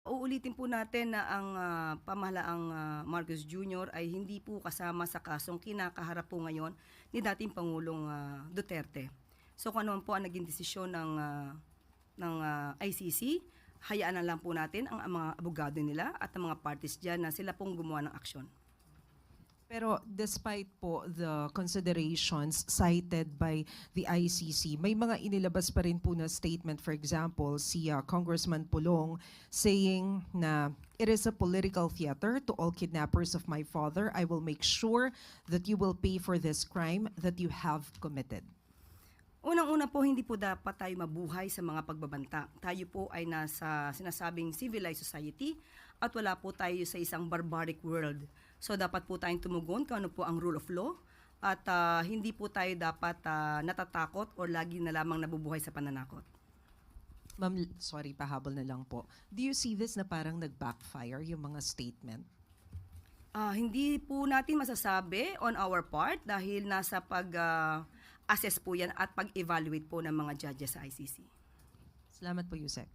Uulitin po natin na ang pamahalaang Marcos Jr. ay hindi po kasama sa kasong kinakaharap po ngayon ni dating Pangulong Duterte. So kung ano man po ang naging desisyon ng ICC, hayaan na lang po natin ang mga abogado nila at ang mga parties dyan na sila pong gumawa ng aksyon. Pero despite po the considerations cited by the ICC, may mga inilabas pa rin po na statement. For example, si Congressman Pulong saying na it is a political theater to all kidnappers of my father. I will make sure that you will pay for this crime that you have committed. Unang-una po, hindi po dapat tayo mabuhay sa mga pagbabanta. Tayo po ay nasa sinasabing civilized society at wala po tayo sa isang barbaric world. So dapat po tayong tumugon kung ano po ang rule of law at hindi po tayo dapat natatakot o lagi na lamang nabubuhay sa pananakot. Ma'am, sorry, pahabol na lang po. Do you see this na parang nag-backfire yung mga statement? Hindi po natin masasabi on our part dahil nasa assess po yan at pag-evaluate po ng mga judges sa ICC. Salamat po, Yusek.